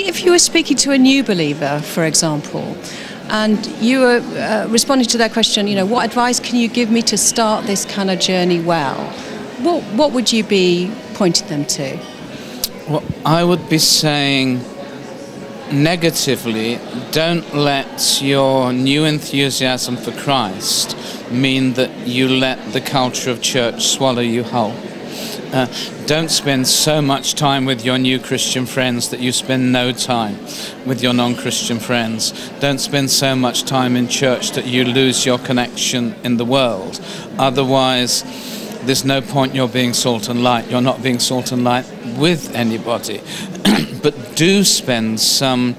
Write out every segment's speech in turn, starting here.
if you were speaking to a new believer, for example, and you were responding to their question, you know, what advice can you give me to start this kind of journey well? What would you be pointing them to? Well, I would be saying, negatively, don't let your new enthusiasm for Christ mean that you let the culture of church swallow you whole. Don't spend so much time with your new Christian friends that you spend no time with your non-Christian friends. Don't spend so much time in church that you lose your connection in the world. Otherwise, there's no point you're being salt and light. You're not being salt and light with anybody. But do spend some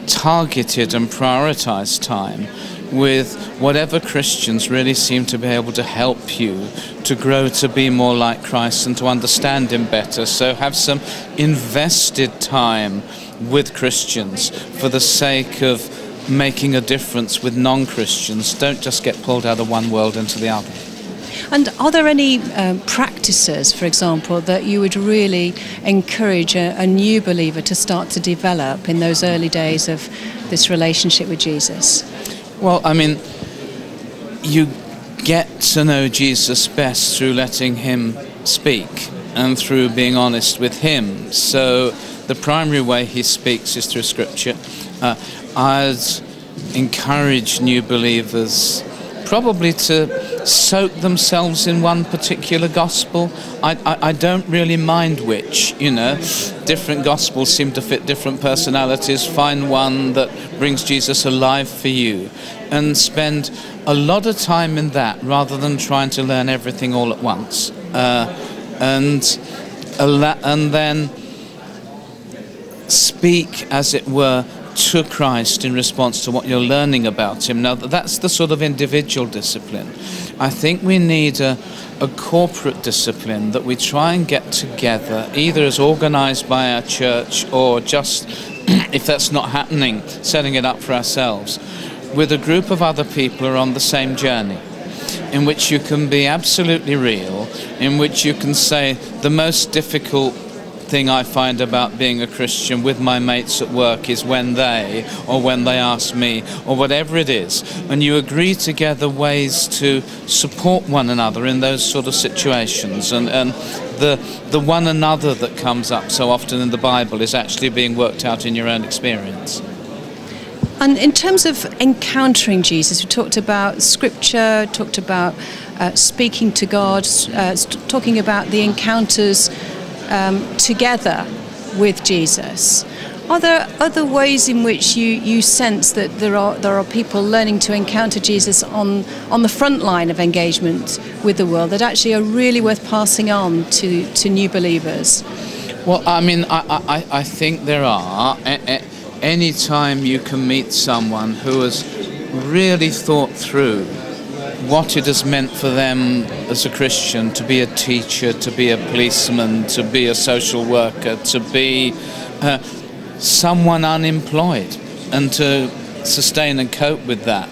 targeted and prioritized time with whatever Christians really seem to be able to help you to grow to be more like Christ and to understand Him better. So have some invested time with Christians for the sake of making a difference with non-Christians. Don't just get pulled out of one world into the other. And are there any practices, for example, that you would really encourage a new believer to start to develop in those early days of this relationship with Jesus? Well, I mean, you get to know Jesus best through letting Him speak and through being honest with Him. So the primary way He speaks is through Scripture. I'd encourage new believers probably to soak themselves in one particular gospel. I don't really mind which, you know. Different gospels seem to fit different personalities. Find one that brings Jesus alive for you and spend a lot of time in that rather than trying to learn everything all at once. And then speak, as it were, to Christ in response to what you're learning about Him. Now, that's the sort of individual discipline. I think we need a corporate discipline that we try and get together, either as organized by our church or just, if that's not happening, setting it up for ourselves, with a group of other people who are on the same journey, in which you can be absolutely real, in which you can say, the most difficult thing I find about being a Christian with my mates at work is when they ask me, or whatever it is, and you agree together ways to support one another in those sort of situations. And the one another that comes up so often in the Bible is actually being worked out in your own experience. And in terms of encountering Jesus, we talked about Scripture, talked about speaking to God, talking about the encounters together with Jesus. Are there other ways in which you sense that there are people learning to encounter Jesus on the front line of engagement with the world that actually are really worth passing on to new believers? Well, I mean, I think there are. Any time you can meet someone who has really thought through what it has meant for them as a Christian to be a teacher, to be a policeman, to be a social worker, to be someone unemployed, and to sustain and cope with that.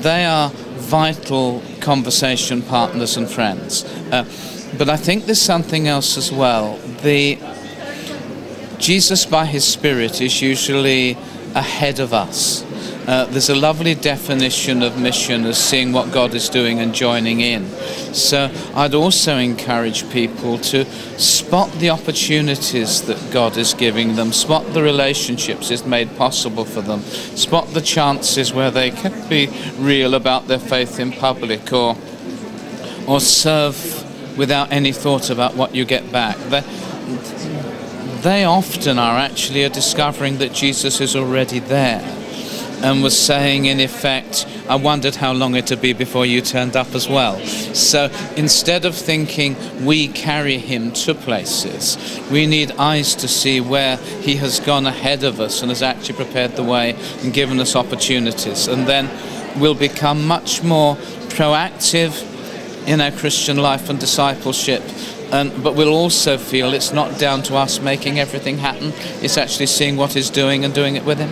They are vital conversation partners and friends. But I think there's something else as well. Jesus, by His Spirit, is usually ahead of us. There's a lovely definition of mission as seeing what God is doing and joining in. So I'd also encourage people to spot the opportunities that God is giving them, spot the relationships He's made possible for them, spot the chances where they can be real about their faith in public, or serve without any thought about what you get back. They often are actually discovering that Jesus is already there, and was saying, in effect, I wondered how long it would be before you turned up as well. So instead of thinking we carry Him to places, we need eyes to see where He has gone ahead of us and has actually prepared the way and given us opportunities. And then we'll become much more proactive in our Christian life and discipleship. But we'll also feel it's not down to us making everything happen. It's actually seeing what He's doing and doing it with Him.